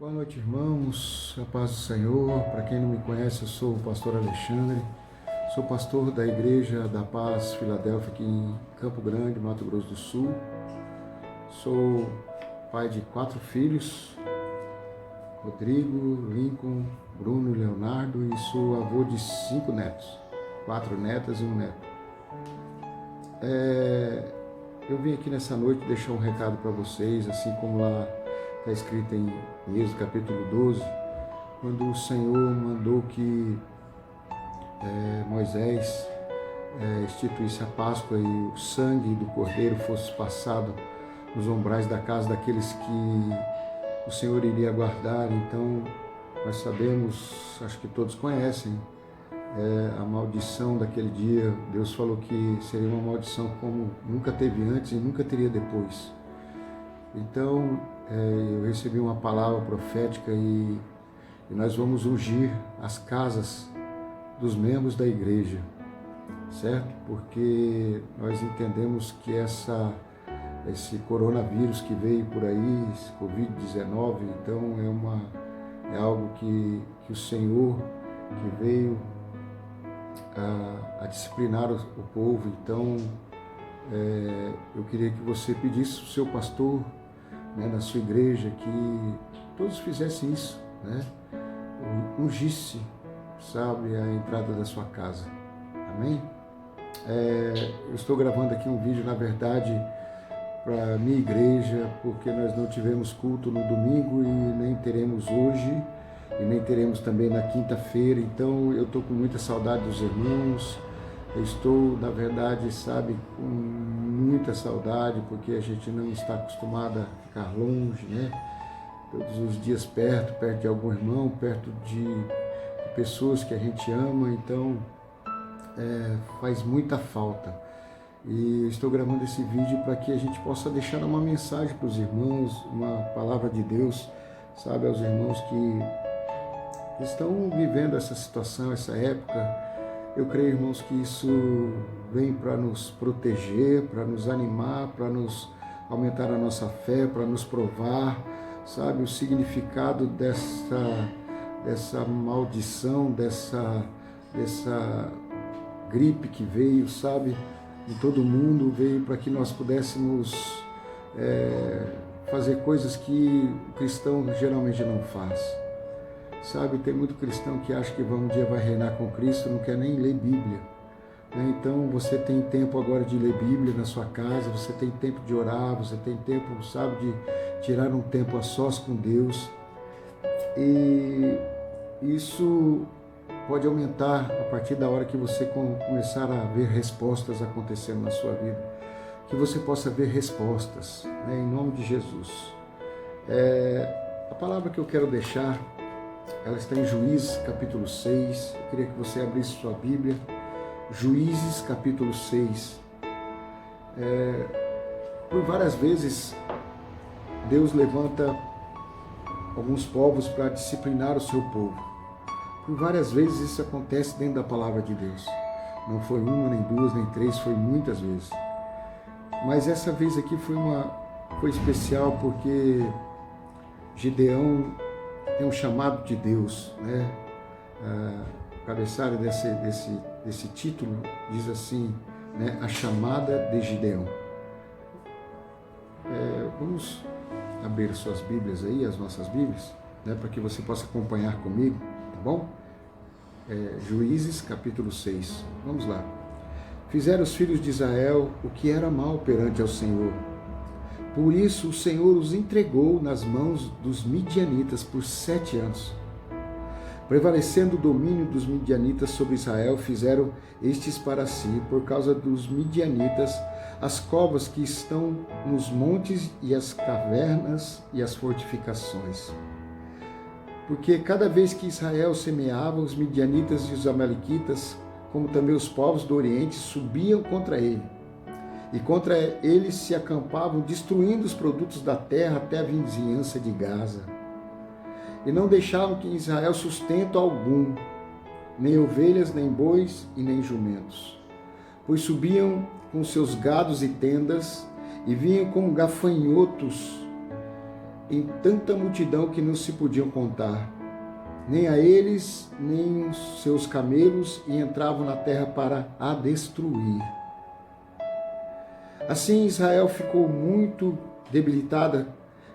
Boa noite, irmãos. A paz do Senhor. Para quem não me conhece, eu sou o pastor Alexandre. Sou pastor da Igreja da Paz Filadélfia aqui em Campo Grande, Mato Grosso do Sul. Sou pai de 4 filhos, Rodrigo, Lincoln, Bruno e Leonardo, e sou avô de 5 netos, 4 netas e 1 neto. Eu vim aqui nessa noite deixar um recado para vocês, assim como lá está escrito em Êxodo capítulo 12, quando o Senhor mandou que Moisés instituísse a Páscoa e o sangue do cordeiro fosse passado nos umbrais da casa daqueles que o Senhor iria guardar. Então nós sabemos, acho que todos conhecem, a maldição daquele dia. Deus falou que seria uma maldição como nunca teve antes e nunca teria depois. Então eu recebi uma palavra profética e nós vamos ungir as casas dos membros da igreja, certo? Porque nós entendemos que esse coronavírus que veio por aí, esse Covid-19, então é algo que o Senhor que veio a disciplinar o povo. Então eu queria que você pedisse ao seu pastor, na sua igreja, que todos fizessem isso, ungisse, sabe, a entrada da sua casa. Amém? Eu estou gravando aqui um vídeo, na verdade, para a minha igreja, porque nós não tivemos culto no domingo e nem teremos hoje, e nem teremos também na quinta-feira. Então eu estou com muita saudade dos irmãos. Eu estou, na verdade, sabe, com muita saudade, porque a gente não está acostumado a ficar longe, todos os dias perto de algum irmão, perto de pessoas que a gente ama. Então faz muita falta. E estou gravando esse vídeo para que a gente possa deixar uma mensagem para os irmãos, uma palavra de Deus, sabe, aos irmãos que estão vivendo essa situação, essa época. Eu creio, irmãos, que isso vem para nos proteger, para nos animar, para nos aumentar a nossa fé, para nos provar, sabe, o significado dessa maldição, dessa gripe que veio, sabe, em todo mundo, veio para que nós pudéssemos fazer coisas que o cristão geralmente não faz. Sabe, tem muito cristão que acha que um dia vai reinar com Cristo, não quer nem ler Bíblia. Então você tem tempo agora de ler Bíblia na sua casa, você tem tempo de orar, você tem tempo, sabe, de tirar um tempo a sós com Deus. E isso pode aumentar a partir da hora que você começar a ver respostas acontecendo na sua vida. Que você possa ver respostas, em nome de Jesus. A palavra que eu quero deixar, ela está em Juízes capítulo 6. Eu queria que você abrisse sua Bíblia. Juízes capítulo 6. Por várias vezes, Deus levanta alguns povos para disciplinar o seu povo. Por várias vezes isso acontece dentro da palavra de Deus. Não foi uma, nem duas, nem três, foi muitas vezes. Mas essa vez aqui foi especial porque Gideão tem um chamado de Deus, O cabeçalho desse título diz assim, a chamada de Gideão. Vamos abrir suas Bíblias aí, as nossas Bíblias, para que você possa acompanhar comigo, tá bom? Juízes capítulo 6, vamos lá. Fizeram os filhos de Israel o que era mal perante ao Senhor. Por isso o Senhor os entregou nas mãos dos midianitas por 7 anos. Prevalecendo o domínio dos midianitas sobre Israel, fizeram estes para si, por causa dos midianitas, as covas que estão nos montes e as cavernas e as fortificações. Porque cada vez que Israel semeava, os midianitas e os amalequitas, como também os povos do Oriente, subiam contra ele. E contra eles se acampavam, destruindo os produtos da terra até a vizinhança de Gaza. E não deixavam que Israel sustento algum, nem ovelhas, nem bois e nem jumentos. Pois subiam com seus gados e tendas, e vinham como gafanhotos em tanta multidão que não se podiam contar, nem a eles, nem os seus camelos, e entravam na terra para a destruir. Assim Israel ficou muito debilitada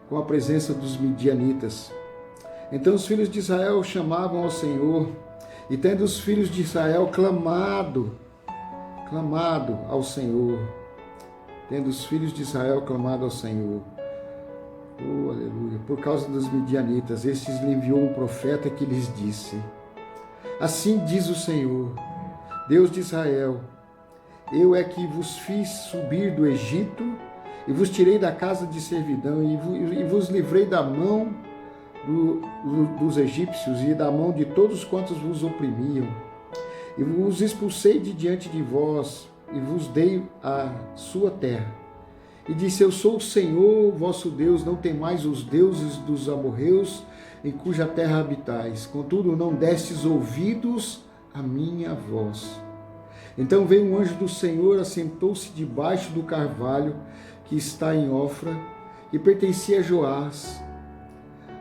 com a presença dos midianitas. Então os filhos de Israel chamavam ao Senhor, e tendo os filhos de Israel clamado ao Senhor, oh, aleluia, por causa dos midianitas, estes lhe enviou um profeta que lhes disse: assim diz o Senhor, Deus de Israel, eu é que vos fiz subir do Egito, e vos tirei da casa de servidão, e vos livrei da mão dos egípcios e da mão de todos quantos vos oprimiam, e vos expulsei de diante de vós, e vos dei a sua terra. E disse: eu sou o Senhor vosso Deus, não temais os deuses dos amorreus, em cuja terra habitais. Contudo, não destes ouvidos à minha voz. Então veio um anjo do Senhor, assentou-se debaixo do carvalho que está em Ofra, que pertencia a Joás,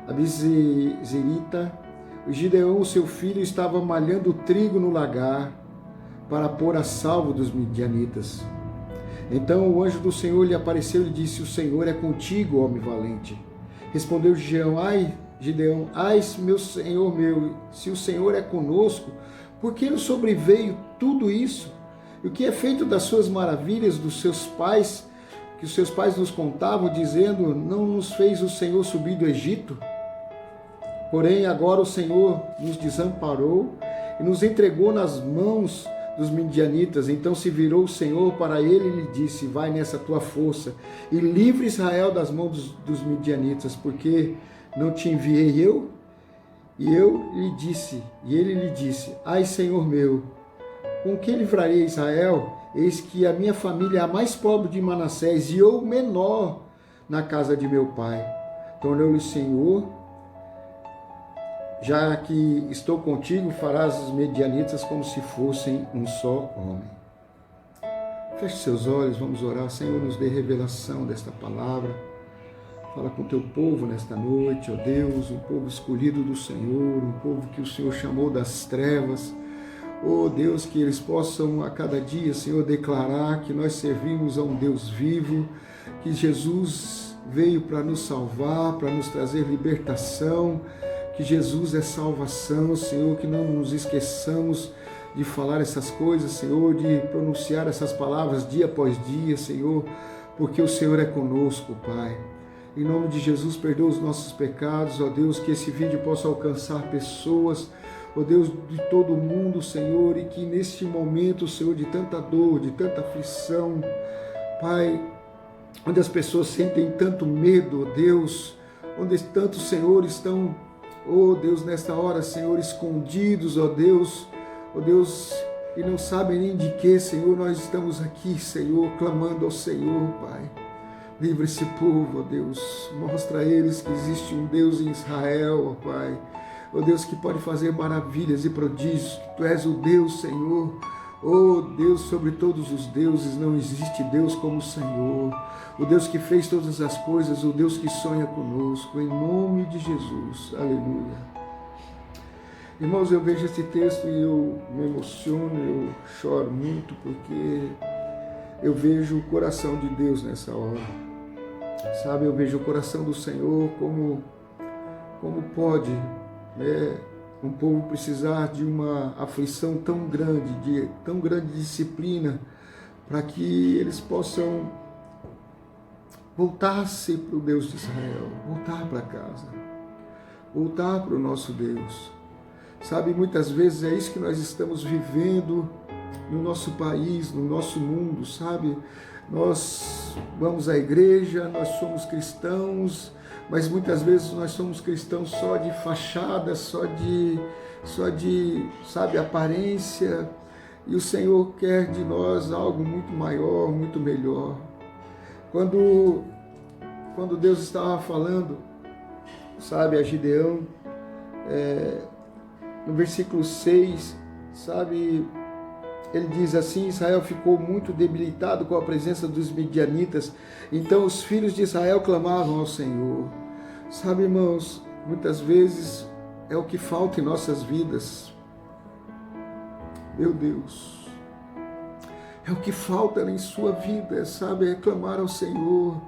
a Bizerita. O Gideão, seu filho, estava malhando trigo no lagar para pôr a salvo dos midianitas. Então o anjo do Senhor lhe apareceu e lhe disse: o Senhor é contigo, homem valente. Respondeu Gideão: ai, meu Senhor meu, se o Senhor é conosco, por que nos sobreveio tudo isso? E o que é feito das suas maravilhas dos seus pais, que os seus pais nos contavam, dizendo: não nos fez o Senhor subir do Egito? Porém, agora o Senhor nos desamparou e nos entregou nas mãos dos midianitas. Então se virou o Senhor para ele e lhe disse: vai nessa tua força e livre Israel das mãos dos midianitas, porque não te enviei eu? E ele lhe disse: ai, Senhor meu, com que livrarei Israel? Eis que a minha família é a mais pobre de Manassés, e eu o menor na casa de meu pai. Tornou-lhe o Senhor: já que estou contigo, farás os medianitas como se fossem um só homem. Feche seus olhos, vamos orar. Senhor, nos dê revelação desta palavra. Fala com o teu povo nesta noite, ó Deus, um povo escolhido do Senhor, um povo que o Senhor chamou das trevas. Ó Deus, que eles possam a cada dia, Senhor, declarar que nós servimos a um Deus vivo, que Jesus veio para nos salvar, para nos trazer libertação, que Jesus é salvação, Senhor, que não nos esqueçamos de falar essas coisas, Senhor, de pronunciar essas palavras dia após dia, Senhor, porque o Senhor é conosco, Pai. Em nome de Jesus, perdoa os nossos pecados, ó Deus, que esse vídeo possa alcançar pessoas, ó Deus, de todo o mundo, Senhor, e que neste momento, Senhor, de tanta dor, de tanta aflição, Pai, onde as pessoas sentem tanto medo, ó Deus, onde tantos, Senhor, estão, ó Deus, nesta hora, Senhor, escondidos, ó Deus, e não sabem nem de que, Senhor, nós estamos aqui, Senhor, clamando ao Senhor, Pai. Livra esse povo, ó Deus, mostra a eles que existe um Deus em Israel, ó Pai, ó Deus, que pode fazer maravilhas e prodígios, que Tu és o Deus, Senhor, ó Deus, sobre todos os deuses, não existe Deus como o Senhor, o Deus que fez todas as coisas, o Deus que sonha conosco, em nome de Jesus, aleluia. Irmãos, eu vejo esse texto e eu me emociono, eu choro muito, porque eu vejo o coração de Deus nessa hora. Sabe, eu vejo o coração do Senhor como pode, né, um povo precisar de uma aflição tão grande, de tão grande disciplina, para que eles possam voltar-se para o Deus de Israel, voltar para casa, voltar para o nosso Deus. Sabe, muitas vezes é isso que nós estamos vivendo no nosso país, no nosso mundo, sabe? Nós vamos à igreja, nós somos cristãos, mas muitas vezes nós somos cristãos só de fachada, só de, sabe, aparência, e o Senhor quer de nós algo muito maior, muito melhor. Quando Deus estava falando, sabe, a Gideão, no versículo 6, sabe, ele diz assim: Israel ficou muito debilitado com a presença dos midianitas, então os filhos de Israel clamavam ao Senhor. Sabe, irmãos, muitas vezes é o que falta em nossas vidas. Meu Deus, é o que falta em sua vida, sabe? É clamar ao Senhor,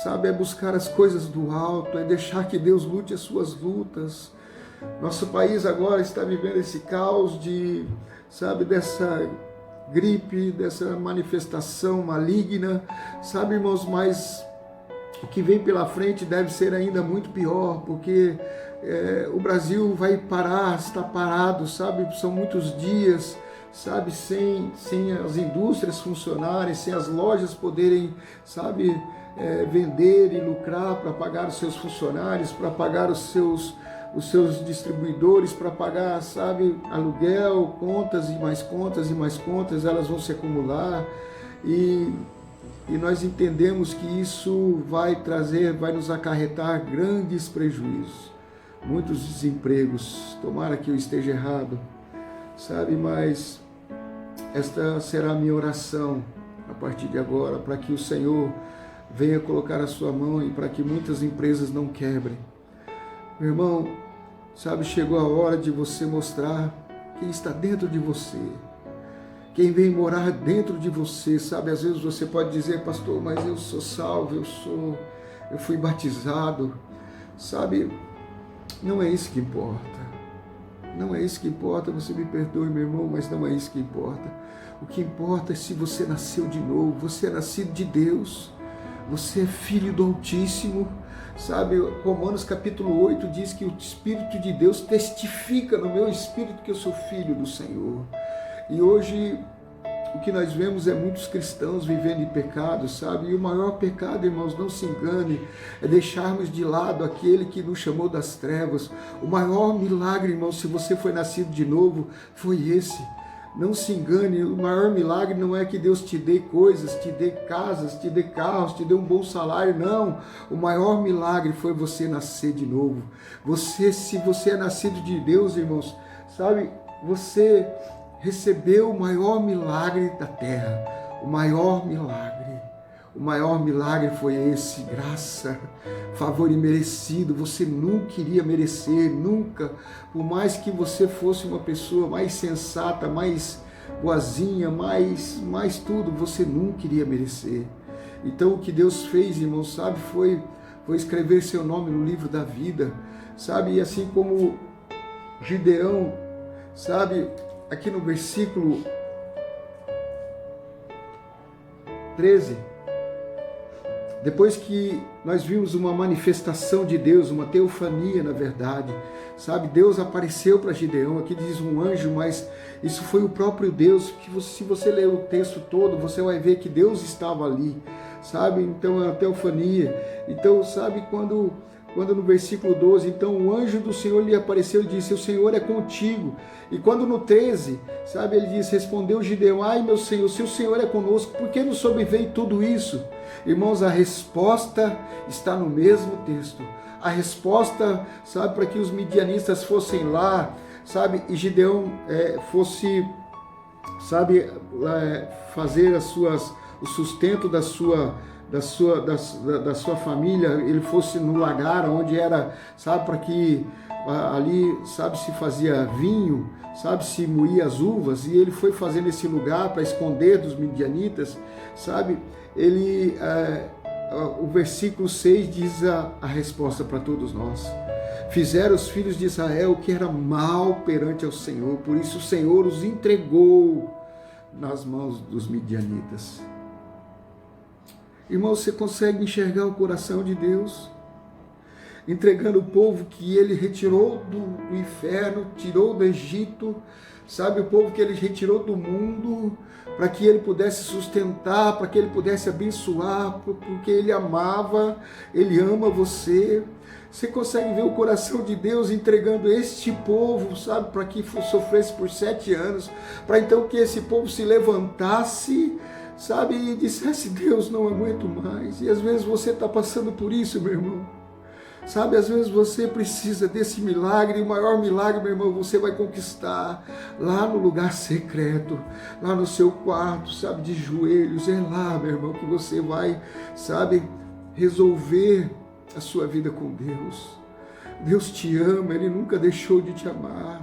sabe? É buscar as coisas do alto, é deixar que Deus lute as suas lutas. Nosso país agora está vivendo esse caos de, sabe, dessa gripe, dessa manifestação maligna, sabe, irmãos, mas o que vem pela frente deve ser ainda muito pior, porque o Brasil vai parar, está parado, sabe, são muitos dias, sabe, sem as indústrias funcionarem, sem as lojas poderem, sabe, vender e lucrar para pagar os seus funcionários, para pagar os seus distribuidores, para pagar, sabe, aluguel, contas e mais contas e mais contas, elas vão se acumular e nós entendemos que isso vai nos acarretar grandes prejuízos, muitos desempregos. Tomara que eu esteja errado, sabe, mas esta será a minha oração a partir de agora, para que o Senhor venha colocar a sua mão e para que muitas empresas não quebrem. Meu irmão, sabe, chegou a hora de você mostrar quem está dentro de você, quem vem morar dentro de você, sabe? Às vezes você pode dizer, pastor, mas eu sou salvo, eu fui batizado, sabe? Não é isso que importa. Não é isso que importa, você me perdoe, meu irmão, mas não é isso que importa. O que importa é se você nasceu de novo, você é nascido de Deus, você é filho do Altíssimo, sabe? Romanos capítulo 8 diz que o Espírito de Deus testifica no meu espírito que eu sou filho do Senhor. E hoje o que nós vemos é muitos cristãos vivendo em pecado, sabe? E o maior pecado, irmãos, não se engane, é deixarmos de lado aquele que nos chamou das trevas. O maior milagre, irmãos, se você foi nascido de novo, foi esse. Não se engane, o maior milagre não é que Deus te dê coisas, te dê casas, te dê carros, te dê um bom salário, não. O maior milagre foi você nascer de novo. Se você é nascido de Deus, irmãos, sabe, você recebeu o maior milagre da terra, o maior milagre. O maior milagre foi esse, graça, favor imerecido. Você nunca iria merecer, nunca. Por mais que você fosse uma pessoa mais sensata, mais boazinha, mais tudo, você nunca iria merecer. Então o que Deus fez, irmãos, sabe, foi escrever seu nome no livro da vida, sabe? E assim como Gideão, sabe, aqui no versículo 13, depois que nós vimos uma manifestação de Deus, uma teofania na verdade, sabe, Deus apareceu para Gideão, aqui diz um anjo, mas isso foi o próprio Deus, que se você ler o texto todo, você vai ver que Deus estava ali, sabe, então é uma teofania. Então, sabe, quando no versículo 12, então o anjo do Senhor lhe apareceu e disse, o Senhor é contigo. E quando no 13, sabe, ele diz, respondeu Gideão, ai meu Senhor, se o Senhor é conosco, por que nos sobreveio tudo isso? Irmãos, a resposta está no mesmo texto. A resposta, sabe, para que os midianistas fossem lá, sabe, e Gideão fosse, sabe, fazer o sustento da sua família, ele fosse no lagar, onde era, sabe, para que ali, sabe, se fazia vinho, sabe, se moía as uvas, e ele foi fazer nesse lugar para esconder dos midianitas, sabe, o versículo 6 diz a resposta para todos nós. Fizeram os filhos de Israel o que era mal perante ao Senhor, por isso o Senhor os entregou nas mãos dos midianitas. Irmão, você consegue enxergar o coração de Deus? Entregando o povo que ele retirou do inferno, tirou do Egito, sabe, o povo que ele retirou do mundo, para que ele pudesse sustentar, para que ele pudesse abençoar, porque ele amava, ele ama você. Você consegue ver o coração de Deus entregando este povo, sabe, para que sofresse por 7 anos, para então que esse povo se levantasse, sabe, e dissesse, Deus, não aguento mais. E às vezes você está passando por isso, meu irmão. Sabe, às vezes você precisa desse milagre, e o maior milagre, meu irmão, você vai conquistar lá no lugar secreto, lá no seu quarto, sabe, de joelhos. É lá, meu irmão, que você vai, sabe, resolver a sua vida com Deus. Deus te ama, Ele nunca deixou de te amar.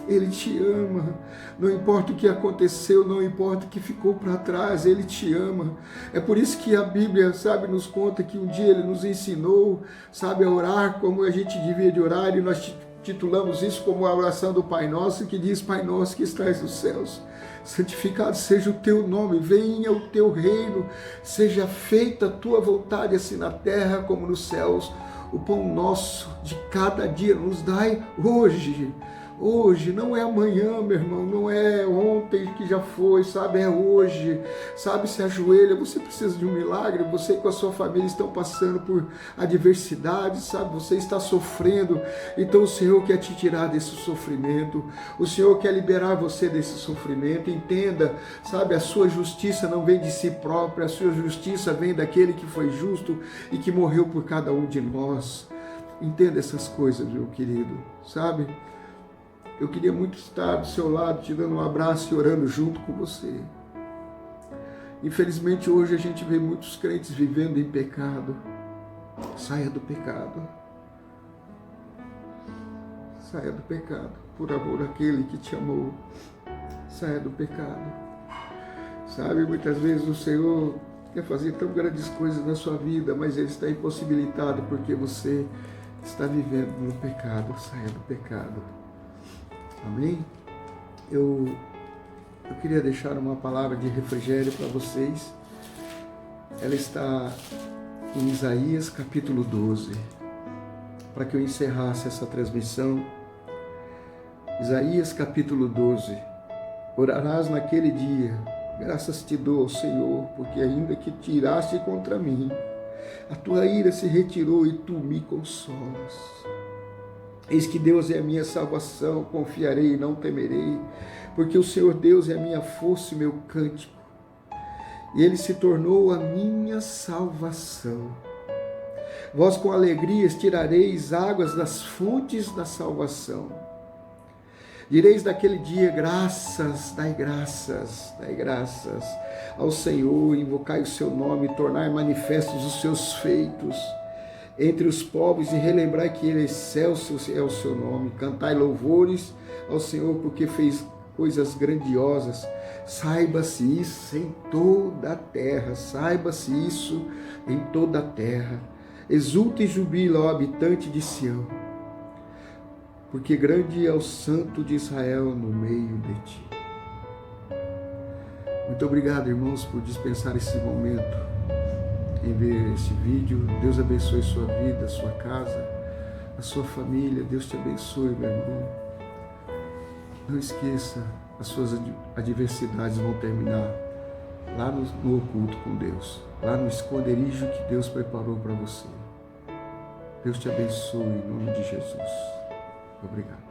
Ele te ama, não importa o que aconteceu, não importa o que ficou para trás, Ele te ama. É por isso que a Bíblia, sabe, nos conta que um dia Ele nos ensinou, sabe, a orar como a gente devia de orar, e nós titulamos isso como a oração do Pai Nosso, que diz: Pai Nosso que estás nos céus, santificado seja o teu nome, venha o teu reino, seja feita a tua vontade, assim na terra como nos céus. O pão nosso de cada dia nos dai hoje. Hoje, não é amanhã, meu irmão, não é ontem que já foi, sabe, é hoje, sabe, se ajoelha, você precisa de um milagre, você com a sua família estão passando por adversidade, sabe, você está sofrendo, então o Senhor quer te tirar desse sofrimento, o Senhor quer liberar você desse sofrimento, entenda, sabe, a sua justiça não vem de si própria, a sua justiça vem daquele que foi justo e que morreu por cada um de nós. Entenda essas coisas, meu querido, sabe? Eu queria muito estar do seu lado, te dando um abraço e orando junto com você. Infelizmente, hoje a gente vê muitos crentes vivendo em pecado. Saia do pecado. Saia do pecado, por amor àquele que te amou. Saia do pecado. Sabe, muitas vezes o Senhor quer fazer tão grandes coisas na sua vida, mas Ele está impossibilitado porque você está vivendo no pecado. Saia do pecado. Amém? Eu queria deixar uma palavra de refrigério para vocês. Ela está em Isaías capítulo 12. Para que eu encerrasse essa transmissão. Isaías capítulo 12. Orarás naquele dia, graças te dou ao Senhor, porque ainda que te iraste contra mim, a tua ira se retirou e tu me consolas. Eis que Deus é a minha salvação, confiarei e não temerei, porque o Senhor Deus é a minha força e meu cântico, e Ele se tornou a minha salvação. Vós com alegrias tirareis águas das fontes da salvação. Direis daquele dia: graças, dai graças ao Senhor, invocai o seu nome, tornai manifestos os seus feitos entre os povos, e relembrai que Ele é excelso é o seu nome. Cantai louvores ao Senhor, porque fez coisas grandiosas. Saiba-se isso em toda a terra, saiba-se isso em toda a terra. Exulta e jubila, ó habitante de Sião, porque grande é o Santo de Israel no meio de ti. Muito obrigado, irmãos, por dispensar esse momento em ver esse vídeo. Deus abençoe sua vida, sua casa, a sua família. Deus te abençoe, meu irmão. Não esqueça, as suas adversidades vão terminar lá no oculto com Deus, lá no esconderijo que Deus preparou para você. Deus te abençoe em nome de Jesus. Obrigado.